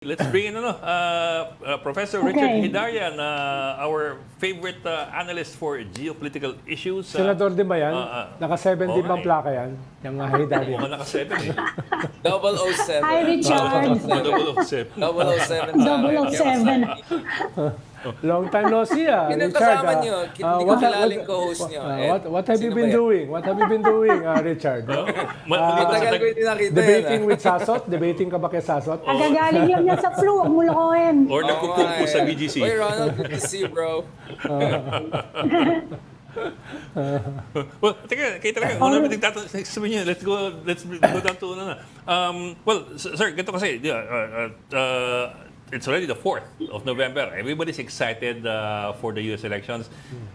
Let's bring in Professor Richard Heydarian, our favorite analyst for geopolitical issues. Senador din ba yan? Naka-70 bang plaka yan? Yung Heydarian. Mukhang naka-7 eh. 007. Hi, Richard. 007. 007. 007. Long time no see, Richard. Kasama niyo. Hindi ko kilaling co-host niyo. What have you been doing? What have you been doing, Richard? Matagal ko yung nakita Debating with Sasot? Debating ka ba kay Sasot? Agagaling lang niya sa flu. Huwag mo lokohin. Or nagkukumpu sa BGC. Oy, Ronald, good to see you, bro. Well, teka, kayo talaga. Una ba sabi niyo, let's go down to well, sir, ganito kasi, it's already the 4th of November. Everybody's excited for the US elections.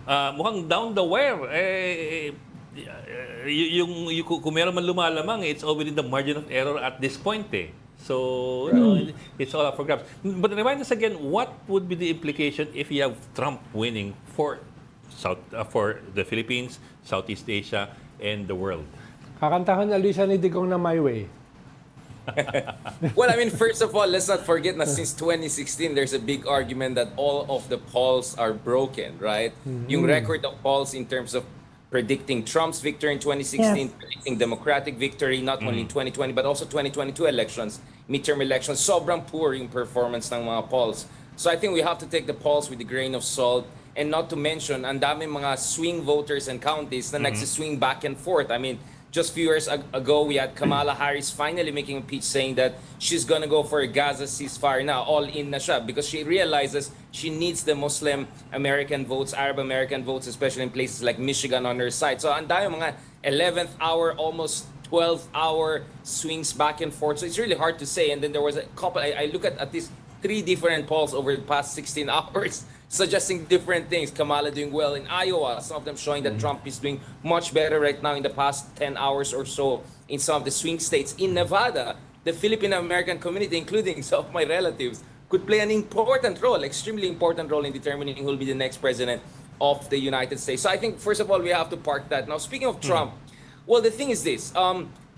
Mukhang down the wire, kung meron man lumalamang, it's all within the margin of error at this point eh. So, it's all up for grabs. But remind us again, what would be the implication if you have Trump winning for the Philippines, Southeast Asia, and the world? Kakantahan na Lisa ni Digong na My Way. Well, I mean, first of all, let's not forget that since 2016, there's a big argument that all of the polls are broken, right? Yung record of polls in terms of predicting Trump's victory in 2016, predicting Democratic victory, not only in 2020, but also 2022 elections, midterm elections, sobrang poor yung performance ng mga polls. So I think we have to take the polls with a grain of salt, and not to mention, ang daming mga swing voters and counties na nagsiswing back and forth. I mean, just few years ago, we had Kamala Harris finally making a pitch saying that she's gonna go for a Gaza ceasefire now, all in na siya, because she realizes she needs the Muslim American votes, Arab American votes, especially in places like Michigan on her side. So ang dami mga 11th hour, almost 12th hour swings back and forth. So it's really hard to say. And then there was a couple, I look at least 3 different polls over the past 16 hours suggesting different things. Kamala doing well in Iowa, some of them showing that Trump is doing much better right now in the past 10 hours or so in some of the swing states. In Nevada, the Filipino-American community, including some of my relatives, could play an important role, extremely important role in determining who will be the next president of the United States. So I think, first of all, we have to park that. Now, speaking of Trump, well, the thing is this.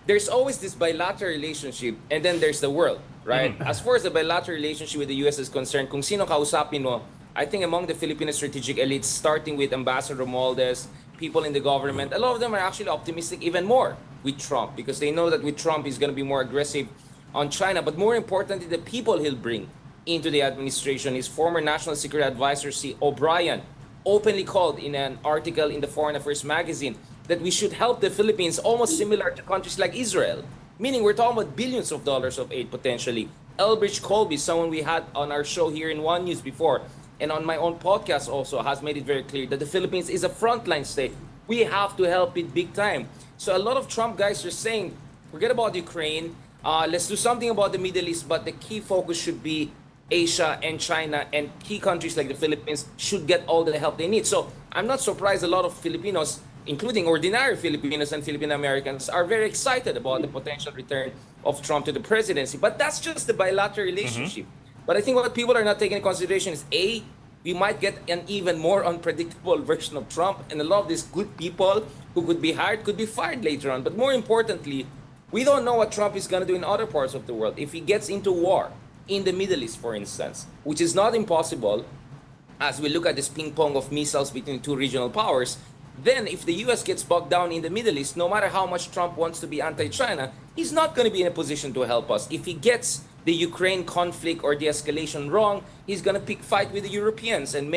There's always this bilateral relationship, and then there's the world, right? As far as the bilateral relationship with the U.S. is concerned, kung sino kausapin mo, I think among the Filipino strategic elites, starting with Ambassador Romualdez, people in the government, a lot of them are actually optimistic even more with Trump, because they know that with Trump, he's going to be more aggressive on China. But more importantly, the people he'll bring into the administration. His former National Security Advisor, C. O'Brien, openly called in an article in the Foreign Affairs magazine that we should help the Philippines almost similar to countries like Israel. Meaning we're talking about billions of dollars of aid potentially. Elbridge Colby, someone we had on our show here in One News before, and on my own podcast also, has made it very clear that the Philippines is a frontline state. We have to help it big time. So a lot of Trump guys are saying, forget about Ukraine, let's do something about the Middle East, but the key focus should be Asia and China, and key countries like the Philippines should get all the help they need. So I'm not surprised a lot of Filipinos, including ordinary Filipinos and Filipino-Americans, are very excited about the potential return of Trump to the presidency. But that's just the bilateral relationship. But I think what people are not taking into consideration is, A, we might get an even more unpredictable version of Trump, and a lot of these good people who could be hired could be fired later on. But more importantly, we don't know what Trump is going to do in other parts of the world. If he gets into war in the Middle East, for instance, which is not impossible, as we look at this ping-pong of missiles between 2 regional powers, then if the U.S. gets bogged down in the Middle East, no matter how much Trump wants to be anti-China, he's not going to be in a position to help us. If he gets the Ukraine conflict or the escalation wrong, he's going to pick fight with the Europeans and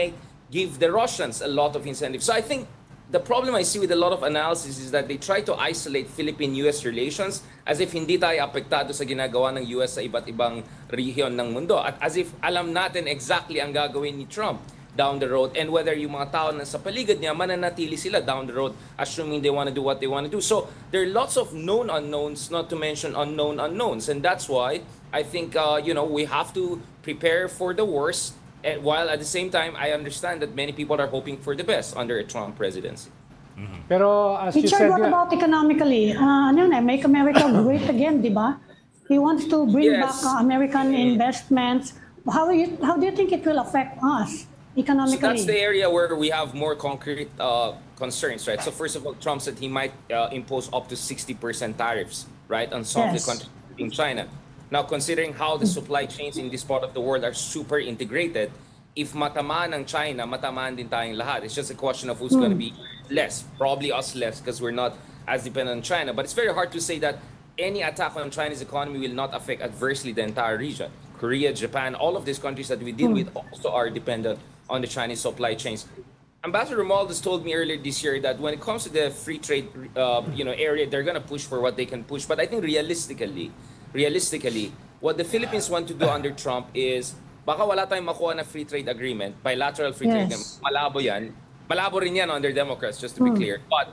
give the Russians a lot of incentive. So I think the problem I see with a lot of analysis is that they try to isolate Philippine-US relations as if hindi tayo apektado sa ginagawa ng US sa iba't ibang rehiyon ng mundo. At as if alam natin exactly ang gagawin ni Trump down the road, and whether yung mga tao na sa paligid niya mananatili sila down the road, assuming they want to do what they want to do. So there are lots of known unknowns, not to mention unknown unknowns, and that's why I think we have to prepare for the worst, and while at the same time I understand that many people are hoping for the best under a Trump presidency. Pero as you Richard, said, what about economically? Make America great again, di ba? He wants to bring back American investments. How do you think it will affect us economically? So that's the area where we have more concrete concerns, right? So first of all, Trump said he might impose up to 60% tariffs, right, on some of the countries in China. Now, considering how the supply chains in this part of the world are super integrated, if matamaan ng China, matamaan din tayong lahat. It's just a question of who's going to be less. Probably us less because we're not as dependent on China. But it's very hard to say that any attack on China's economy will not affect adversely the entire region. Korea, Japan, all of these countries that we deal with also are dependent on the Chinese supply chains. Ambassador Romualdez told me earlier this year that when it comes to the free trade area, they're going to push for what they can push. But I think realistically, what the Philippines want to do under Trump is baka wala tayong makuha na free trade agreement, bilateral free trade. Malabo yan. Malabo rin yan under Democrats, just to be clear. But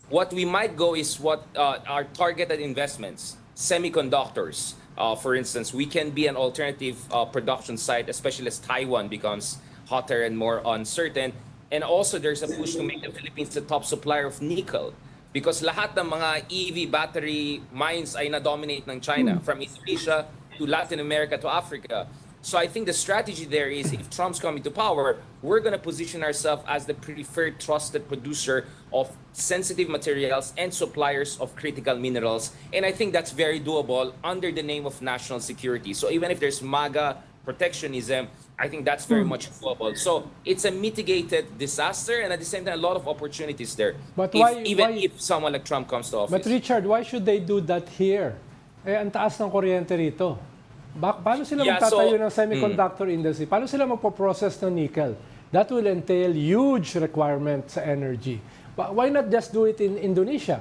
what we might go is what are targeted investments, semiconductors. For instance, we can be an alternative production site, especially as Taiwan becomes hotter and more uncertain. And also, there's a push to make the Philippines the top supplier of nickel. Because lahat ng mga EV battery mines ay na-dominate ng China, from Indonesia to Latin America to Africa. So I think the strategy there is, if Trump's coming to power, we're going to position ourselves as the preferred trusted producer of sensitive materials and suppliers of critical minerals. And I think that's very doable under the name of national security. So even if there's MAGA protectionism, I think that's very much doable. So it's a mitigated disaster, and at the same time, a lot of opportunities there. But if someone like Trump comes to office. But Richard, why should they do that here? Eh, ang taas ng kuryente rito. Paano sila magtatayo ng semiconductor industry? Paano sila magpo-process ng nickel? That will entail huge requirements sa energy. But why not just do it in Indonesia?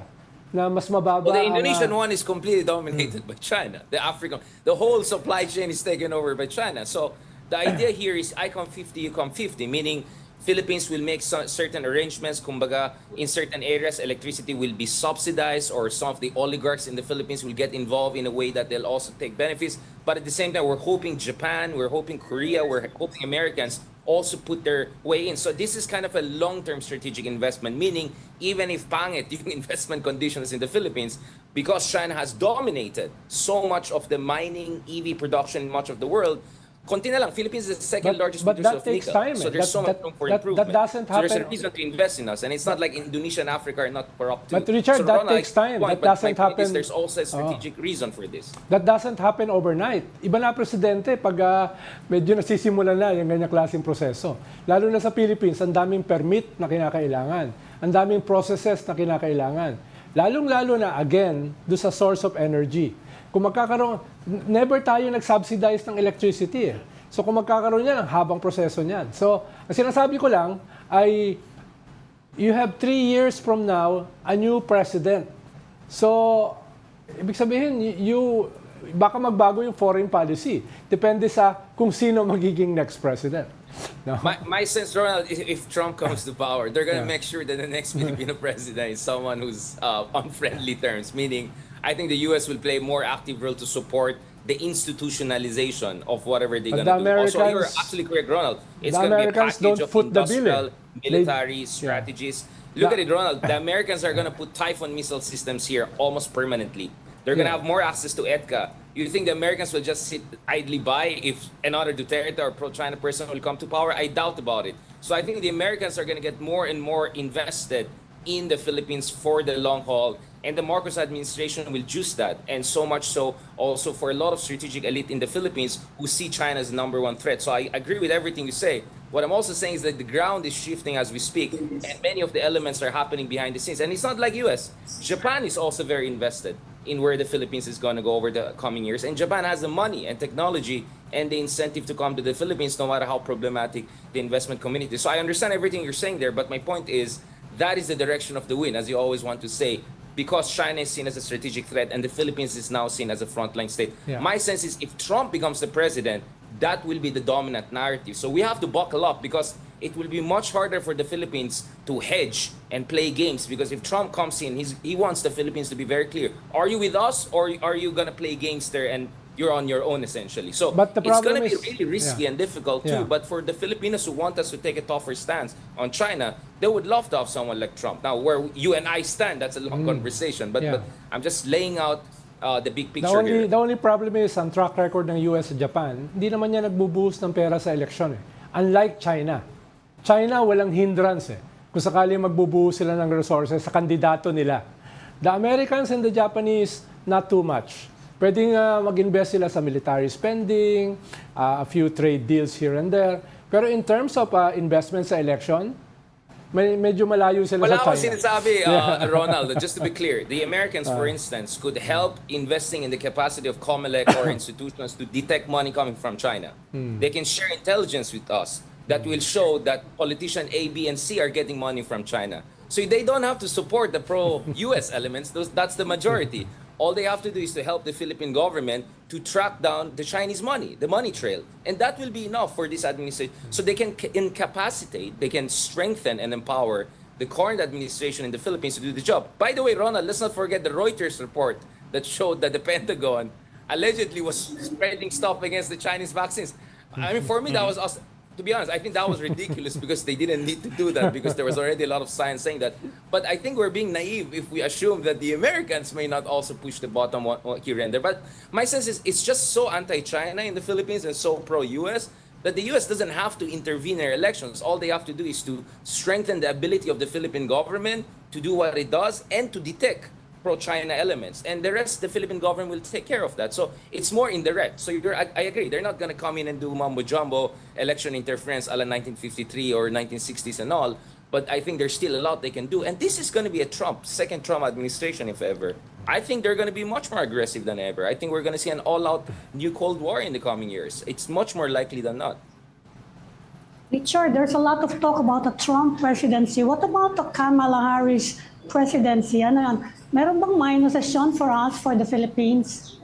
Na mas mababa. Well, the Indonesian one is completely dominated by China. The whole supply chain is taken over by China. So the idea here is I come 50, you come 50, meaning Philippines will make certain arrangements. Kumbaga, in certain areas, electricity will be subsidized, or some of the oligarchs in the Philippines will get involved in a way that they'll also take benefits. But at the same time, we're hoping Japan, we're hoping Korea, we're hoping Americans also put their way in. So this is kind of a long-term strategic investment, meaning even if pangit yung investment conditions in the Philippines, because China has dominated so much of the mining, EV production in much of the world, konti na lang, Philippines is the second largest producer of nickel. Time, so there's so much room for improvement. That doesn't happen. So there's a reason to invest in us. And it's not like Indonesia and Africa are not corrupt too. But Richard, so that Ronald, takes time. That but doesn't my point happen. is there's also a strategic reason for this. That doesn't happen overnight. Iba na presidente pag medyo nasisimulan na yung ganyang klaseng proseso. Lalo na sa Philippines, ang daming permit na kinakailangan. Ang daming processes na kinakailangan. Lalong-lalo na, again, do sa source of energy. Kung magkakaroon, never tayo nag-subsidize ng electricity eh. So kung magkakaroon yan, ang habang proseso niyan. So, ang sinasabi ko lang ay you have 3 years from now, a new president. So, ibig sabihin, baka magbago yung foreign policy. Depende sa kung sino magiging next president. No? My sense, Ronald, if Trump comes to power, they're going to make sure that the next Filipino president is someone who's on friendly terms, meaning I think the U.S. will play a more active role to support the institutionalization of whatever they're going to do. Also, you're absolutely correct, Ronald. It's going to be a package of industrial, military strategies. Look at it, Ronald. The Americans are going to put Typhoon missile systems here almost permanently. They're going to have more access to EDCA. You think the Americans will just sit idly by if another Duterte or pro-China person will come to power? I doubt about it. So I think the Americans are going to get more and more invested in the Philippines for the long haul. And the Marcos administration will juice that. And so much so also for a lot of strategic elite in the Philippines who see China as the #1 threat. So I agree with everything you say. What I'm also saying is that the ground is shifting as we speak. And many of the elements are happening behind the scenes. And it's not like US. Japan is also very invested in where the Philippines is going to go over the coming years. And Japan has the money and technology and the incentive to come to the Philippines no matter how problematic the investment community is. So I understand everything you're saying there. But my point is that is the direction of the wind, as you always want to say, because China is seen as a strategic threat and the Philippines is now seen as a frontline state. Yeah. My sense is if Trump becomes the president, that will be the dominant narrative. So we have to buckle up because it will be much harder for the Philippines to hedge and play games, because if Trump comes in, he wants the Philippines to be very clear. Are you with us or are you going to play games there and you're on your own essentially? So it's going to be really risky and difficult too. But for the Filipinos who want us to take a tougher stance on China, they would love to have someone like Trump. Now, where you and I stand, that's a long conversation. But I'm just laying out the big picture here. The only problem is ang track record ng US at Japan, hindi naman niya nagbubuhos ng pera sa eleksyon eh. Unlike China. China walang hindrance eh. Kung sakali magbubuhos sila ng resources sa kandidato nila. The Americans and the Japanese, not too much. Pwedeng mag-invest sila sa military spending, a few trade deals here and there. Pero in terms of investment sa election, medyo malayo sila Wala sa akong China. sinasabi, Ronald, just to be clear, the Americans, for instance, could help investing in the capacity of COMELEC or institutions to detect money coming from China. They can share intelligence with us that will show that politician A, B, and C are getting money from China. So they don't have to support the pro-US elements. That's the majority. All they have to do is to help the Philippine government to track down the Chinese money, the money trail. And that will be enough for this administration. So they can incapacitate, they can strengthen and empower the current administration in the Philippines to do the job. By the way, Ronald, let's not forget the Reuters report that showed that the Pentagon allegedly was spreading stuff against the Chinese vaccines. I mean, for me, that was awesome. To be honest, I think that was ridiculous because they didn't need to do that because there was already a lot of science saying that. But I think we're being naive if we assume that the Americans may not also push the bottom here and there. But my sense is it's just so anti-China in the Philippines and so pro-US that the US doesn't have to intervene in their elections. All they have to do is to strengthen the ability of the Philippine government to do what it does and to detect pro-China elements, and the rest, the Philippine government will take care of that. So it's more indirect. So I agree. They're not going to come in and do mumbo jumbo election interference a la 1953 or 1960s and all. But I think there's still a lot they can do. And this is going to be a second Trump administration, if ever. I think they're going to be much more aggressive than ever. I think we're going to see an all-out new Cold War in the coming years. It's much more likely than not. Richard, there's a lot of talk about the Trump presidency. What about the Kamala Harris presidency? Ano yan? Meron bang minuses yun for us, for the Philippines?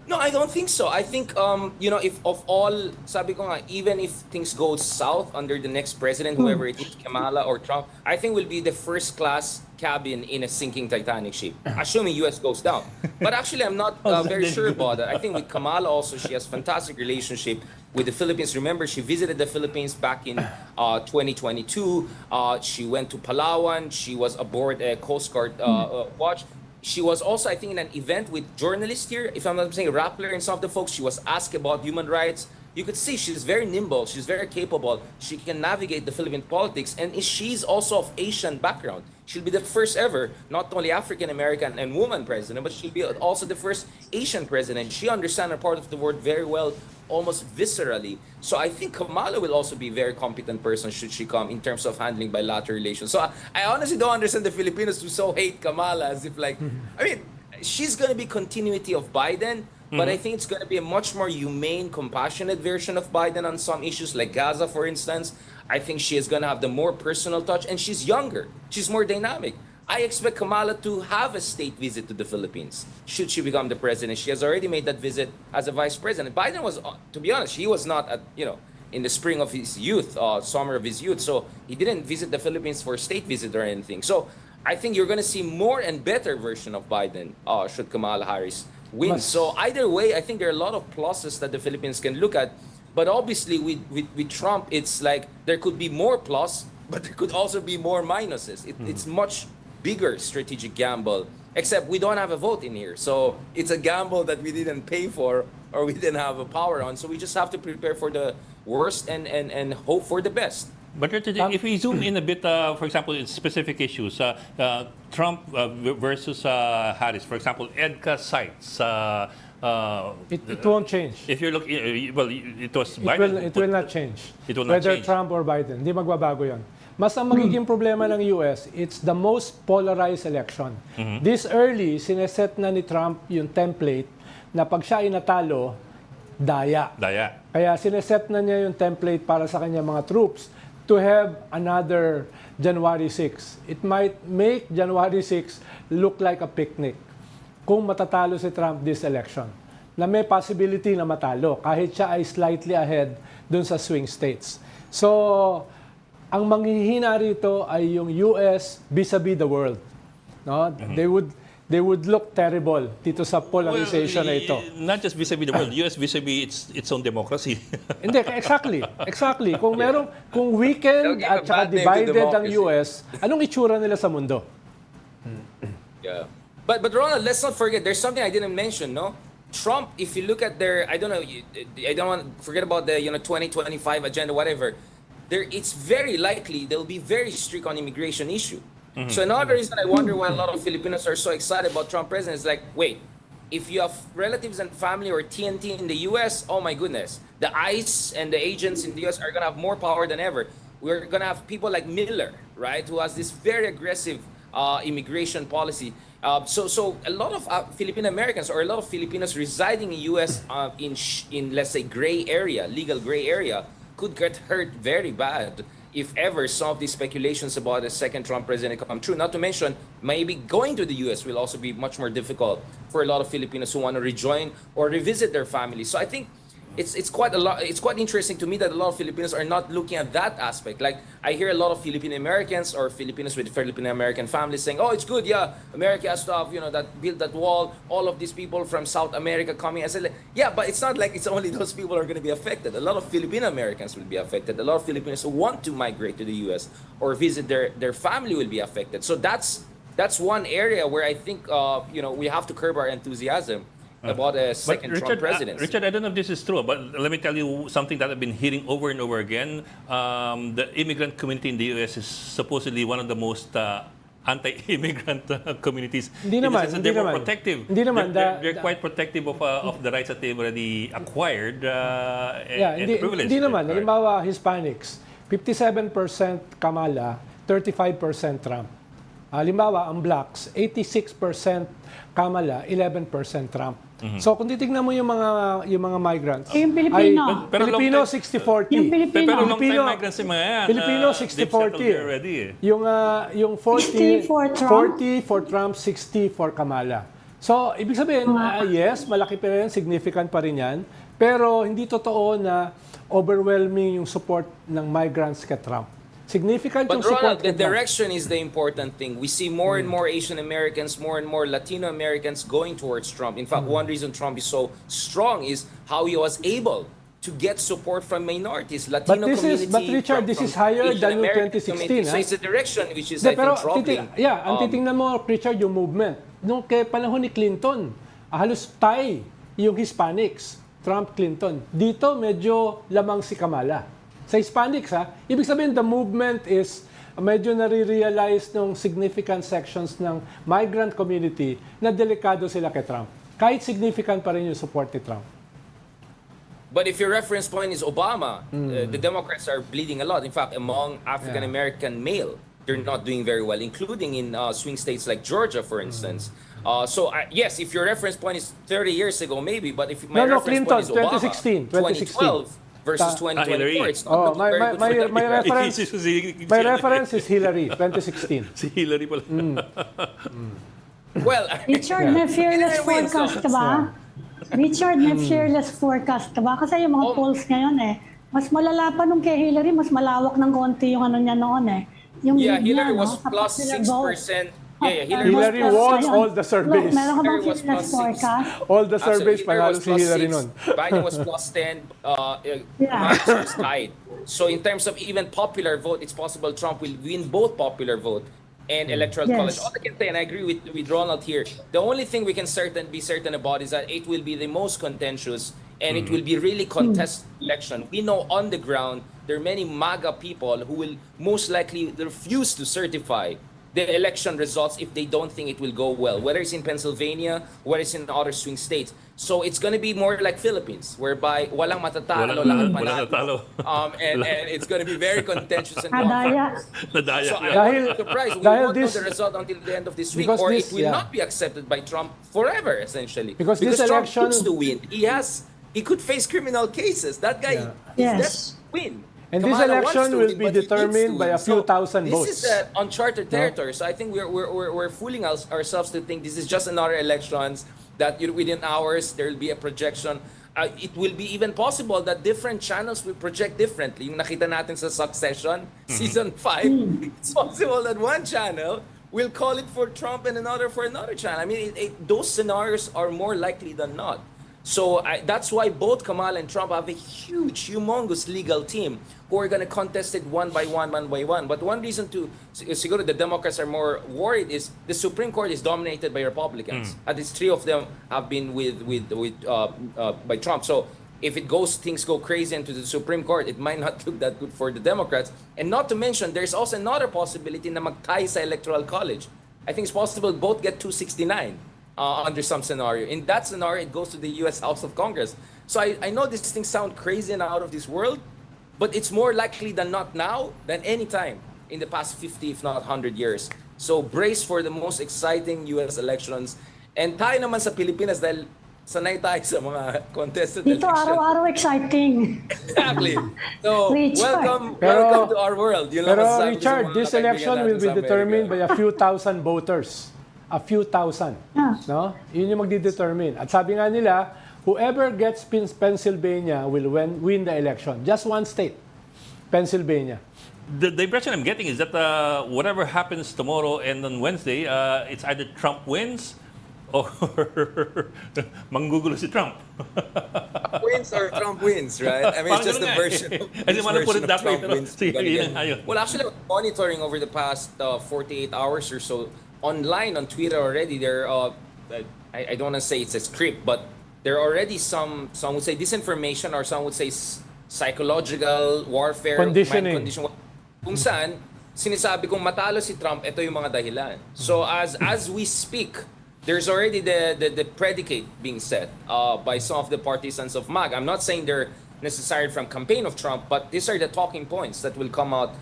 No, I don't think so. I think, if of all, sabi ko nga, even if things go south under the next president, whoever it is, Kamala or Trump, I think will be the first class cabin in a sinking Titanic ship, assuming US goes down. But actually, I'm not very sure about that. I think with Kamala also, she has fantastic relationship with the Philippines. Remember, she visited the Philippines back in 2022. She went to Palawan. She was aboard a Coast Guard watch. She was also, I think, in an event with journalists here. If I'm not mistaken, Rappler and some of the folks, she was asked about human rights. You could see she's very nimble. She's very capable. She can navigate the Philippine politics. And she's also of Asian background. She'll be the first ever, not only African-American and woman president, but she'll be also the first Asian president. She understands a part of the world very well, almost viscerally. So I think Kamala will also be a very competent person should she come in terms of handling bilateral relations. So I honestly don't understand the Filipinos who so hate Kamala as if I mean, she's going to be continuity of Biden, but I think it's going to be a much more humane, compassionate version of Biden on some issues like Gaza, for instance. I think she is going to have the more personal touch, and she's younger. She's more dynamic. I expect Kamala to have a state visit to the Philippines should she become the president. She has already made that visit as a vice president. Biden was, to be honest, he was not in the spring of his youth, summer of his youth. So he didn't visit the Philippines for a state visit or anything. So I think you're going to see more and better version of Biden should Kamala Harris win. So either way, I think there are a lot of pluses that the Philippines can look at. But obviously with Trump, it's like there could be more plus, but there could also be more minuses. It's much bigger strategic gamble, except we don't have a vote in here. So it's a gamble that we didn't pay for or we didn't have a power on. So we just have to prepare for the worst and hope for the best. But Richard, if we zoom in a bit, for example, in specific issues, Trump versus Harris, for example, EDCA sites. It won't change. If you're looking, well, it was It Biden. will not change. It will not Whether change. Trump or Biden, hindi magbabago yon. Mas ang magiging problema ng US, it's the most polarized election. This early, sineset na ni Trump yung template na pag siya ay natalo, daya. Daya. Kaya sineset na niya yung template para sa kanya mga troops to have another January 6. It might make January 6 look like a picnic kung matatalo si Trump this election. Na may possibility na matalo kahit siya ay slightly ahead dun sa swing states. So, ang manghihina rito ay yung US vis-a-vis the world. No? They would look terrible dito sa polarization na ito. Not just vis-a-vis the world, US vis-a-vis its own democracy. Hindi, exactly. Kung weakened at saka divided ang US, anong itsura nila sa mundo? Yeah. But Ronald, let's not forget, there's something I didn't mention, no? Trump, if you look at their, I don't want to forget about the 2025 agenda, whatever. It's very likely they'll be very strict on immigration issue. So another reason I wonder why a lot of Filipinos are so excited about Trump president is like, wait, if you have relatives and family or TNT in the US, oh my goodness, the ICE and the agents in the US are going to have more power than ever. We're going to have people like Miller, right, who has this very aggressive immigration policy. So a lot of Filipino-Americans or a lot of Filipinos residing in US in let's say gray area, legal gray area, could get hurt very bad if ever some of these speculations about a second Trump president come true. Not to mention, maybe going to the US will also be much more difficult for a lot of Filipinos who want to rejoin or revisit their families. So I think it's quite a lot. It's quite interesting to me that a lot of Filipinos are not looking at that aspect. Like I hear a lot of Filipino-Americans or Filipinos with Filipino-American families saying, "Oh, it's good, yeah, America has to have, that build that wall. All of these people from South America coming." I said, "Yeah, but it's not like it's only those people are going to be affected. A lot of Filipino-Americans will be affected. A lot of Filipinos who want to migrate to the U.S. or visit their family will be affected." So that's one area where I think we have to curb our enthusiasm about a second Trump presidency. Richard, I don't know if this is true, but let me tell you something that I've been hearing over and over again. The immigrant community in the U.S. is supposedly one of the most anti-immigrant communities. Hindi naman, They're hindi more naman. protective. Hindi naman. They're quite protective of the rights that they've already acquired and privileged. Hindi naman. Right. Halimbawa, Hispanics, 57% Kamala, 35% Trump. Halimbawa, ang blacks, 86% Kamala, 11% Trump. So kung titignan mo yung mga migrants, Yung Pilipino. Filipino 60-40. Yung Pilipino. Pero long time Filipino- migrants yung mga yan. Filipino They've settled 60-40. there already. Yung 40 60 for Trump. 40 for Trump, 60 for Kamala. So, ibig sabihin, yes, malaki pa rin, significant pa rin yan. Pero hindi totoo na overwhelming yung support ng migrants kay Trump. Significant But yung support Ronald, the kay Trump. direction is the important thing. We see more and more Asian Americans, more and more Latino Americans going towards Trump. In fact, one reason Trump is so strong is how he was able to get support from minorities, Latino community. But Richard, this is higher than yung 2016. So it's a direction which is, De, I pero, think, troubling. ang titingnan mo, Richard, yung movement. Nung kay panahon ni Clinton, halos tie yung Hispanics, Trump-Clinton. Dito, medyo lamang si Kamala. Sa Hispanics, ibig sabihin, the movement is medyo nare-realize ng significant sections ng migrant community na delikado sila kay Trump. Kahit significant pa rin yung support ni Trump. But if your reference point is Obama, the Democrats are bleeding a lot. In fact, among African-American male, they're not doing very well, including in swing states like Georgia, for instance. So, yes, if your reference point is 30 years ago, maybe, but if my reference Clinton, point is Obama, 2016. 2012 versus 2024, it's not looking very good for them. My reference is Hillary, 2016. Si Hillary pala. Well, Richard, may fearless forecast ka ba? Richard, may fearless forecast ka ba? Kasi yung mga polls ngayon mas malala pa nung kay Hillary, mas malawak ng konti yung ano niya noon Yung lead Hillary niya, was sa plus popular vote. 6%. Hillary won all the surveys. Meron ka bang Hillary was fearless plus 6. forecast? All the surveys Hillary panalo was si plus Hillary 6, nun. Biden was plus 10. Marcos was tied. So in terms of even popular vote, it's possible Trump will win both popular vote and electoral college. All I can say, and I agree with Ronald here, the only thing we can be certain about is that it will be the most contentious and it will be really contested election. We know on the ground there are many MAGA people who will most likely refuse to certify the election results if they don't think it will go well, whether it's in Pennsylvania, whether it's in other swing states. So it's going to be more like Philippines, whereby walang matatalo, lahat panalo. And it's going to be very contentious and Nadaya. Nadaya. so I'm not surprised. We won't know the result until the end of this week, or it will not be accepted by Trump forever, essentially. Because this Trump election needs to win. He could face criminal cases. That guy is destined to win. And this Kamala election wants to will win, be but he determined needs to by win. a few thousand votes. This is uncharted territory. So I think we're fooling ourselves to think this is just another elections, that within hours there will be a projection. It will be even possible that different channels will project differently. Yung nakita natin sa Succession, season 5, it's possible that one channel will call it for Trump and another for another channel. I mean, those scenarios are more likely than not. So that's why both Kamala and Trump have a huge, humongous legal team who are going to contest it one by one. But one reason siguro the Democrats are more worried is the Supreme Court is dominated by Republicans. At least 3 of them have been by Trump. So if things go crazy into the Supreme Court, it might not look that good for the Democrats. And not to mention, there's also another possibility na mag-tie sa Electoral College. I think it's possible both get 269. under some scenario. In that scenario, it goes to the U.S. House of Congress. So I know these things sound crazy and out of this world, but it's more likely than not now than any time in the past 50, if not 100 years. So brace for the most exciting U.S. elections. And tayo naman sa Pilipinas dahil sanay tayo sa mga contested Dito elections. araw-araw exciting. Exactly. So, Richard. welcome to our world. Yun lang Pero masasabi ko sa Richard, mga this kaibigan election natin will be sa Amerika. determined by a few thousand voters. A few thousand. Ah. No? Yun yung magdi-determine. At sabi nga nila, whoever gets Pennsylvania will win the election. Just one state, Pennsylvania. The impression I'm getting is that whatever happens tomorrow and on Wednesday, it's either Trump wins or manggugulo si Trump. Wins or Trump wins, right? I mean, it's just the version of, I didn't want to put it that way. Trump wins. Sige, yun na, ayun. Well, actually, monitoring over the past 48 hours or so, online on Twitter already, there I don't want to say it's a script, but there are already some would say disinformation or some would say psychological warfare, Conditioning. mind condition, kung saan sinasabi kong matalo si Trump, ito yung mga dahilan. So as we speak, there's already the predicate being set by some of the partisans of MAG. I'm not saying they're necessary from campaign of Trump, but these are the talking points that will come out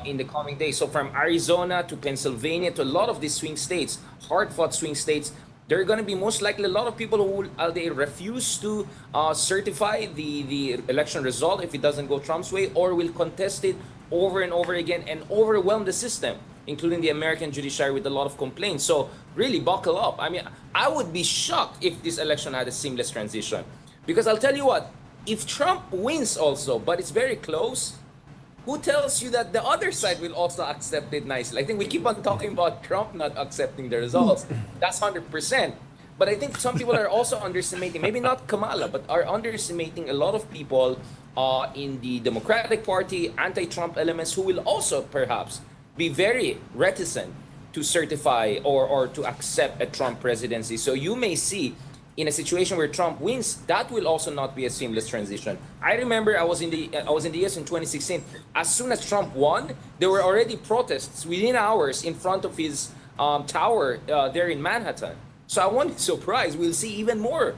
in the coming days. So from Arizona to Pennsylvania to a lot of these swing states, hard-fought swing states, there are going to be most likely a lot of people who will they refuse to certify the election result if it doesn't go Trump's way, or will contest it over and over again and overwhelm the system, including the American judiciary with a lot of complaints. So really buckle up. I mean, I would be shocked if this election had a seamless transition. Because I'll tell you what, if Trump wins also, but it's very close, who tells you that the other side will also accept it nicely? I think we keep on talking about Trump not accepting the results. That's 100%. But I think some people are also underestimating, maybe not Kamala, but are underestimating a lot of people in the Democratic Party, anti-Trump elements, who will also perhaps be very reticent to certify or to accept a Trump presidency. So you may see in a situation where Trump wins, that will also not be a seamless transition. I remember I was in the US in 2016. As soon as Trump won, there were already protests within hours in front of his tower there in Manhattan. So I won't be surprised. We'll see even more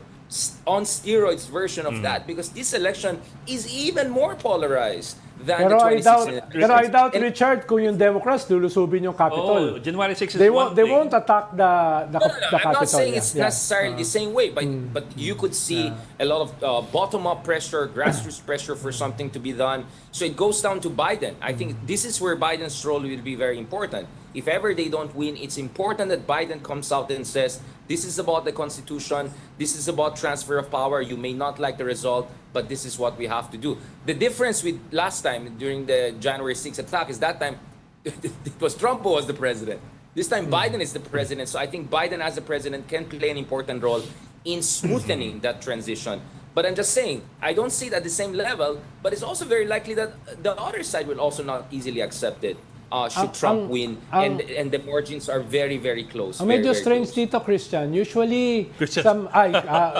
on steroids version of that, because this election is even more polarized than Pero the I doubt, 2016. pero I doubt, Richard, kung yung Democrats lulusubin yung Capitol. January 6 is They one they thing. won't attack the I'm Capitol. not saying it's Yeah. necessarily the same way, but you could see a lot of bottom-up pressure, grassroots pressure for something to be done. So it goes down to Biden. I think this is where Biden's role will be very important. If ever they don't win, it's important that Biden comes out and says, this is about the Constitution, this is about transfer of power, you may not like the result, but this is what we have to do. The difference with last time, during the January 6th attack, is that time it was Trump who was the president. This time Biden is the president, so I think Biden as the president can play an important role in smoothing that transition. But I'm just saying, I don't see it at the same level, but it's also very likely that the other side will also not easily accept it. Should Trump win, and the margins are very, very close. Ang very, medyo very strange close. dito, Christian, usually Christian.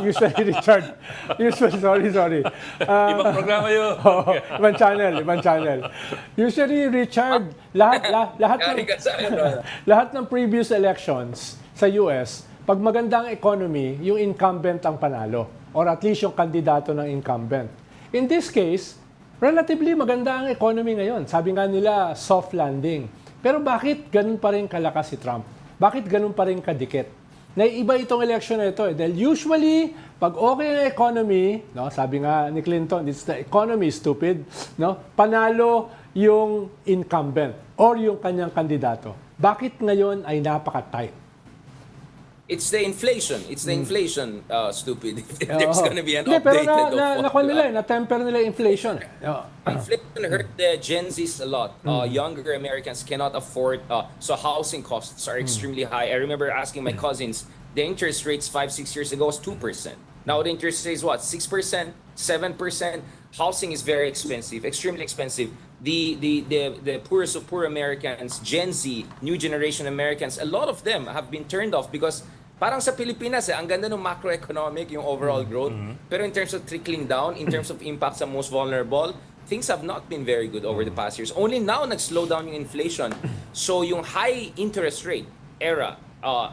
usually Richard, sorry. Ibang programa yun. Oo, ibang channel. Usually, Richard, Galing ka sa ano? lahat ng previous elections sa US, pag magandang economy, yung incumbent ang panalo. Or at least yung kandidato ng incumbent. In this case, relatively maganda ang economy ngayon. Sabi nga nila, soft landing. Pero bakit ganun pa rin kalakas si Trump? Bakit ganun pa rin kadikit? Naiiba itong election na ito. Dahil usually, pag okay ang economy, no, sabi nga ni Clinton, it's the economy stupid, no, panalo yung incumbent or yung kanyang kandidato. Bakit ngayon ay napaka-tight? It's the inflation. It's the inflation, stupid. There's gonna be an Hindi, pero updated nakuha nila, na-temper nila yung inflation. Inflation hurt the Gen Zs a lot. Younger Americans cannot afford, so housing costs are extremely high. I remember asking my cousins, the interest rates 5-6 years ago was 2%. Now the interest rate is what, 6%, 7%? Housing is very expensive, extremely expensive. The poorest of poor Americans, Gen Z, new generation Americans, a lot of them have been turned off because parang sa Pilipinas, ang ganda ng macroeconomic, yung overall growth. Pero in terms of trickling down, in terms of impact sa most vulnerable, things have not been very good over the past years. Only now nag-slow down yung inflation. So yung high interest rate era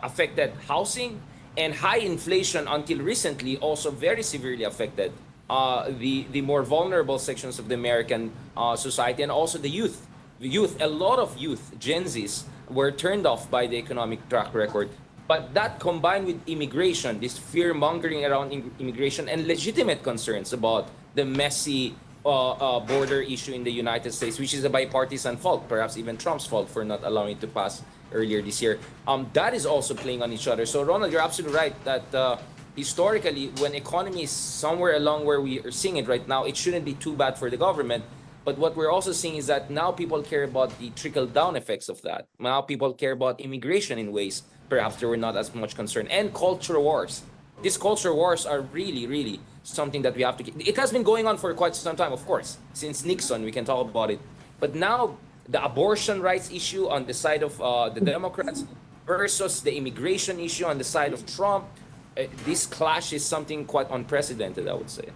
affected housing and high inflation until recently also very severely affected the more vulnerable sections of the American society, and also the youth. A lot of youth, Gen Zs, were turned off by the economic track record. But that combined with immigration, this fear mongering around immigration and legitimate concerns about the messy border issue in the United States, which is a bipartisan fault, perhaps even Trump's fault for not allowing it to pass earlier this year. That is also playing on each other. So Ronald, you're absolutely right that historically, when economy is somewhere along where we are seeing it right now, it shouldn't be too bad for the government. But what we're also seeing is that now people care about the trickle-down effects of that. Now people care about immigration in ways perhaps they were not as much concerned. And culture wars. These culture wars are really, really something that we have to keep. It has been going on for quite some time, of course. Since Nixon, we can talk about it. But now, the abortion rights issue on the side of the Democrats versus the immigration issue on the side of Trump, this clash is something quite unprecedented, I would say.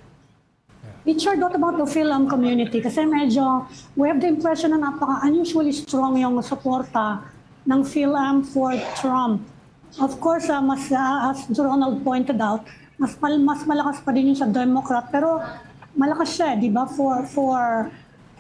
Richard, what about the film community? Kasi medyo, we have the impression na unusually strong yung suporta ng film for Trump. Of course, as Ronald pointed out, mas malakas pa din yung sa Democrat, pero malakas siya, di ba, for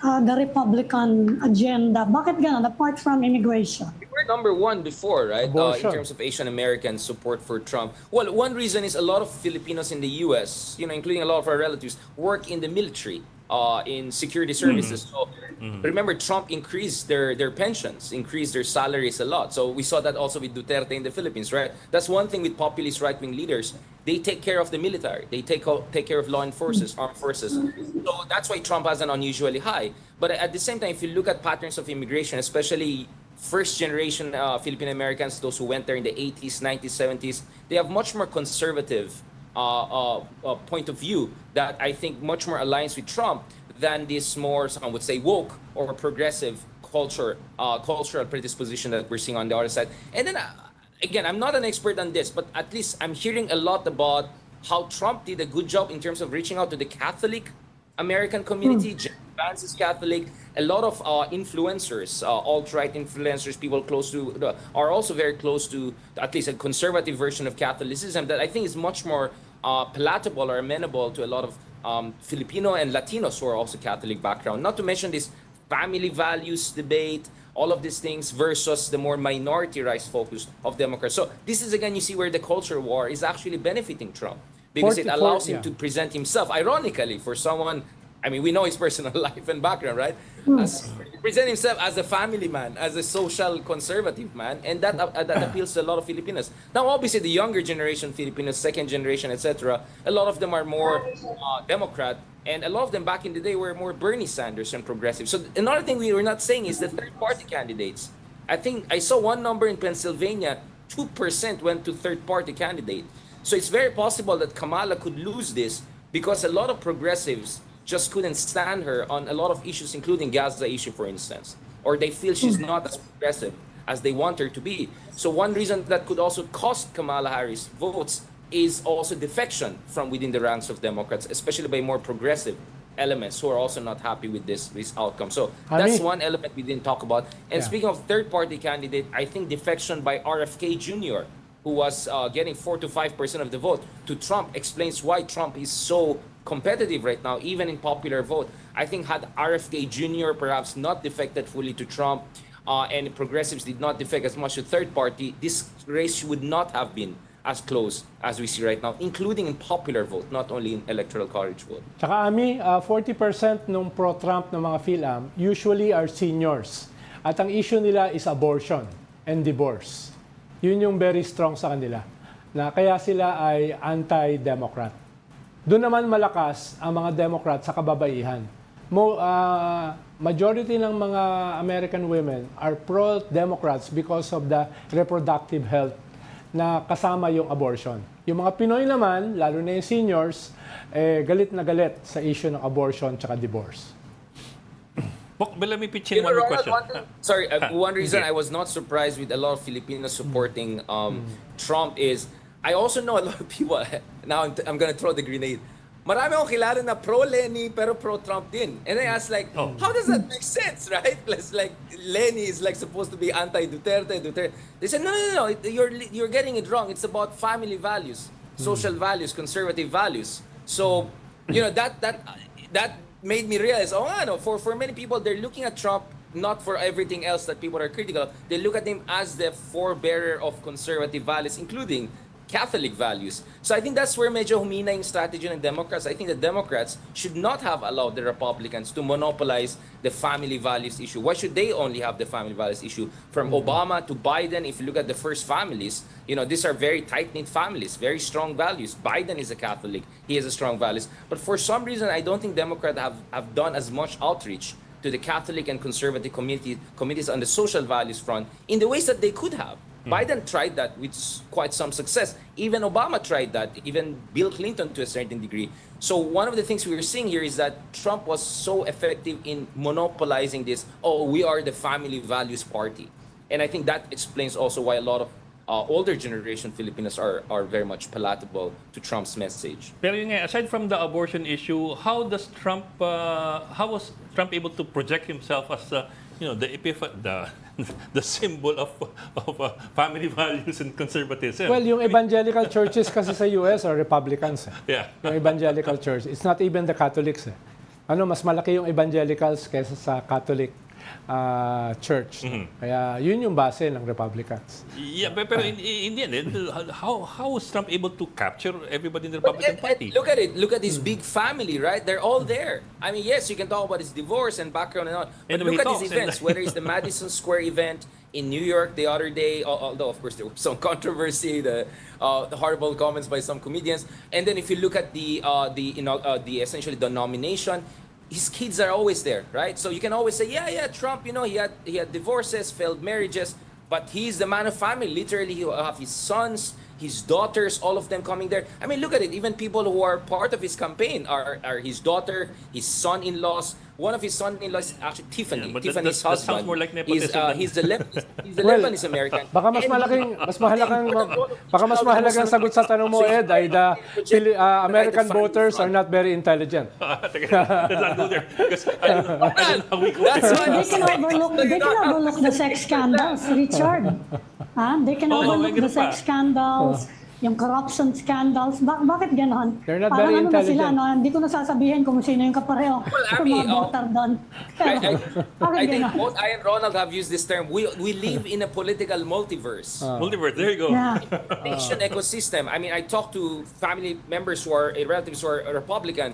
the Republican agenda. Bakit ganun, apart from immigration? We were number one before, right? In Abortion. terms of Asian American support for Trump. Well, one reason is a lot of Filipinos in the U.S., including a lot of our relatives, work in the military, in security services. So remember, Trump increased their pensions, increased their salaries a lot. So we saw that also with Duterte in the Philippines, right? That's one thing with populist right-wing leaders. They take care of the military. They take care of law enforcers, armed forces. So that's why Trump has an unusually high. But at the same time, if you look at patterns of immigration, especially first-generation Filipino-Americans, those who went there in the 80s, 90s, 70s, they have much more conservative point of view that I think much more aligns with Trump than this more, some would say, woke or progressive cultural predisposition that we're seeing on the other side. And then, again, I'm not an expert on this, but at least I'm hearing a lot about how Trump did a good job in terms of reaching out to the Catholic American community. Vance is Catholic. A lot of influencers, alt-right influencers, people close to, are also very close to at least a conservative version of Catholicism that I think is much more palatable or amenable to a lot of Filipino and Latinos who are also Catholic background. Not to mention this family values debate, all of these things versus the more minority rights focus of Democrats. So this is, again, you see where the culture war is actually benefiting Trump because it allows him to present himself, ironically, for someone, I mean, we know his personal life and background, right? Present himself as a family man, as a social conservative man, and that appeals to a lot of Filipinos. Now, obviously, the younger generation Filipinos, second generation, etc., a lot of them are more Democrat, and a lot of them back in the day were more Bernie Sanders and progressive. So another thing we were not saying is the third-party candidates. I think I saw one number in Pennsylvania, 2% went to third-party candidate. So it's very possible that Kamala could lose this because a lot of progressives just couldn't stand her on a lot of issues, including Gaza issue, for instance, or they feel she's not as progressive as they want her to be. So one reason that could also cost Kamala Harris votes is also defection from within the ranks of Democrats, especially by more progressive elements who are also not happy with this outcome. So that's one element we didn't talk about. And speaking of third-party candidate, I think defection by RFK Jr., who was getting 4 to 5% of the vote to Trump, explains why Trump is so competitive right now, even in popular vote. I think had RFK Jr. perhaps not defected fully to Trump and progressives did not defect as much to third party, this race would not have been as close as we see right now, including in popular vote, not only in electoral college vote. Tsaka Ami, 40% ng pro-Trump ng mga PhilAm usually are seniors. At ang issue nila is abortion and divorce. Yun yung very strong sa kanila. Na kaya sila ay anti-Democrat. Doon naman malakas ang mga Democrat sa kababaihan. Majority ng mga American women are pro-Democrats because of the reproductive health na kasama yung abortion. Yung mga Pinoy naman, lalo na yung seniors, galit na galit sa issue ng abortion tsaka divorce. But let me pitch in one more question. One reason I was not surprised with a lot of Filipinos supporting Trump is I also know a lot of people, now I'm going to throw the grenade, marami akong kilala na pro-Lenny pero pro-Trump din. And I asked like, how does that make sense, right? Plus like, Lenny is like supposed to be anti-Duterte, Duterte. They said, no, you're getting it wrong. It's about family values, social values, conservative values. So, that made me realize, for many people, they're looking at Trump not for everything else that people are critical of. They look at him as the forebearer of conservative values, including Catholic values. So I think that's where medyo humina yung strategy ng Democrats. I think the Democrats should not have allowed the Republicans to monopolize the family values issue. Why should they only have the family values issue? From Obama to Biden, if you look at the first families, these are very tight-knit families, very strong values. Biden is a Catholic. He has a strong values. But for some reason, I don't think Democrats have done as much outreach to the Catholic and conservative committees on the social values front in the ways that they could have. Biden tried that with quite some success. Even Obama tried that. Even Bill Clinton to a certain degree. So one of the things we were seeing here is that Trump was so effective in monopolizing this, we are the family values party. And I think that explains also why a lot of older generation Filipinos are very much palatable to Trump's message. Pero yun nga, aside from the abortion issue, how was Trump able to project himself as the symbol of family values and conservatism? Well, yung evangelical churches kasi sa US are Republicans. Yeah. Yung evangelical church. It's not even the Catholics. Mas malaki yung evangelicals kaysa sa Catholic church. Kaya yun yung base ng Republicans. Yeah, pero in the end, how was Trump able to capture everybody in the Republican Party? Look at it. Look at his big family, right? They're all there. I mean, yes, you can talk about his divorce and background and all, but look at his events, whether it's the Madison Square event in New York the other day, although of course there was some controversy, the horrible comments by some comedians, and then if you look at the essentially the nomination, his kids are always there, right? So you can always say, yeah, Trump, he had divorces, failed marriages, but he's the man of family. Literally, he will have his sons, his daughters, all of them coming there. I mean, look at it. Even people who are part of his campaign are his daughter, his son-in-laws. One of his son-in-laws is actually Tiffany. Yeah, but Tiffany's that sounds husband. more like nepotism. He's the Lebanese American. Baka mas mahalagang sagot sa tanong mo, Ed, ay American voters are not very intelligent. Let's not go there. Because I don't know how we go That's there. why They can overlook the sex scandals, Richard. They can overlook the sex scandals, yung corruption scandals. Bakit ganon? They're not Parang very na sila, intelligent. Hindi ko nasasabihin kung sino yung kapareho. Yung mga voter doon. I think both I and Ronald have used this term. We live in a political multiverse. Multiverse, there you go. Yeah. Nation ecosystem. I mean, I talk to family members relatives who are Republican.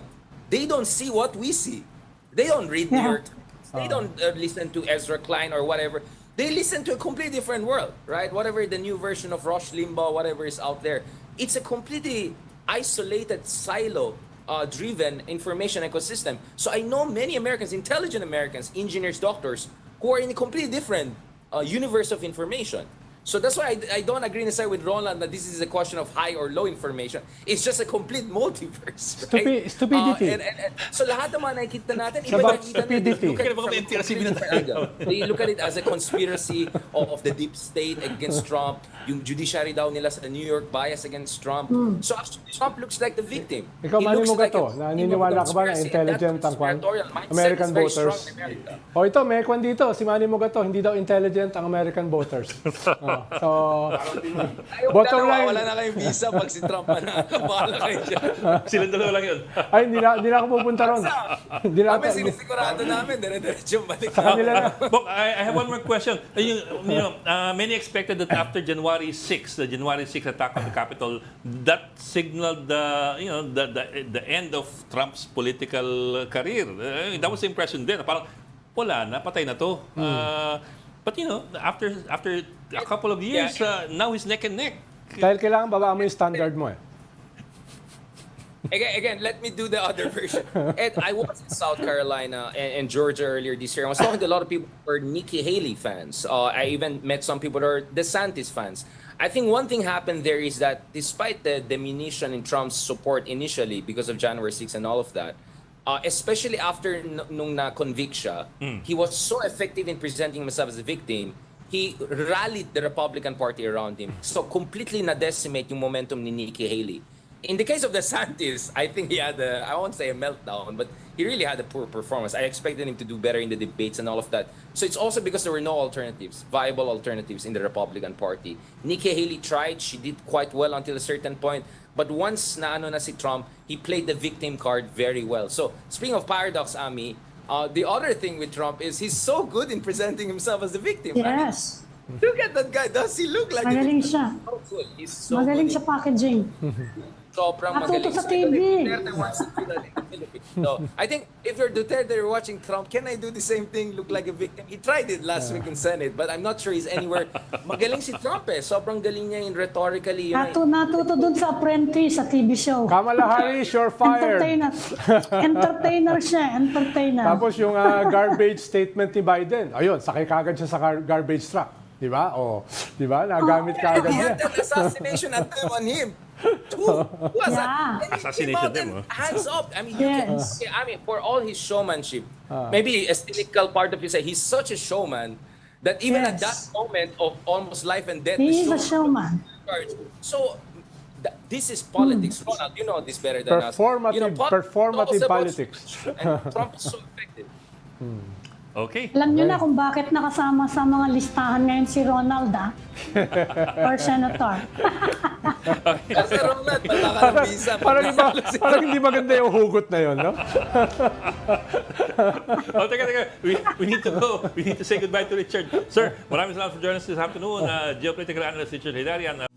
They don't see what we see. They don't read New York Times. They don't listen to Ezra Klein or whatever. They listen to a completely different world, right? Whatever the new version of Rush Limbaugh, whatever is out there, it's a completely isolated, silo-driven information ecosystem. So I know many Americans, intelligent Americans, engineers, doctors, who are in a completely different universe of information. So that's why I don't agree necessarily with Roland that this is a question of high or low information. It's just a complete multiverse, right? Stupidity. So lahat naman nakikita natin, It's about nakikita natin, stupidity. look at it from a completely different angle. They look at it as a conspiracy of the deep state against Trump, yung judiciary daw nila sa New York bias against Trump. So actually, Trump looks like the victim. Ikaw, He Manny looks like Mugato, naniniwala ka ba na conspiracy, and that intelligent ang conspiratorial mindset American is very voters? strong in America. Ito, may kwan dito, si Manny Mugato, hindi daw intelligent ang American voters. So, bottom line. Wala na kayong visa pag si Trump na bahala kayo dyan. Silang dalawa lang yun. Ay, hindi na ako pupunta ron. Hindi na Kami sinisigurado namin, dire-diretso balik. sa kanila na. Bok, I have one more question. Many expected that after January 6, the January 6 attack on the Capitol, that signaled the end of Trump's political career. That was the impression then. Parang wala na, patay na to. But after a couple of years, now he's neck and neck. Dahil kailangan babaan mo yung standard mo eh. Again, let me do the other version. Ed, I was in South Carolina and Georgia earlier this year. I was talking to a lot of people who are Nikki Haley fans. I even met some people who are DeSantis fans. I think one thing happened there is that despite the diminution in Trump's support initially because of January 6 and all of that, especially after nung na-convict siya, he was so effective in presenting himself as a victim, he rallied the Republican Party around him. So completely na-decimate yung momentum ni Nikki Haley. in the case of DeSantis, I think he had I won't say a meltdown, but he really had a poor performance. I expected him to do better in the debates and all of that. So it's also because there were no alternatives, viable alternatives in the Republican Party. Nikki Haley tried. She did quite well until a certain point. But once na si Trump, he played the victim card very well. So speaking of paradox, Ami, the other thing with Trump is he's so good in presenting himself as the victim. Yes. I mean, look at that guy. Does he look like Magaling a victim? siya. So good. He's so Magaling good. sa packaging. Sobrang Natuto magaling. sa So, TV. Duterte wants to do that in the Philippines. So, I think if you're Duterte, you're watching Trump, can I do the same thing, look like a victim? He tried it last week in Senate, but I'm not sure he's anywhere. Magaling si Trump eh. Sobrang galing niya in rhetorically. Natuto dun sa Apprentice, sa TV show. Kamala Harris, you're fired. Entertainer. Entertainer siya, entertainer. Tapos yung garbage statement ni Biden, ayun, sakay kagad siya sa garbage truck. Di ba? O, di ba? Nagamit kagad He niya. had that assassination attempt on him. Who was Yeah. that? And he Assassination came out them, and hands up. I mean, you Yes. can, I mean, for all his showmanship, maybe a cynical part of you say he's such a showman that even at Yes. that moment of almost life and death, He is the a showman. So this is politics, Ronald. You know this better than us. You know, Performative it's about politics. and Trump is so effective. Okay. Alam niyo na kung bakit nakasama sa mga listahan ngayon si Ronald, or Senator. Kasi Ronald, wala ka ng visa. Parang hindi maganda yung hugot na yun, no? Oh, teka. We need to go. We need to say goodbye to Richard. Sir, maraming salamat for joining us this afternoon. Geopolitical analyst Richard Heydarian.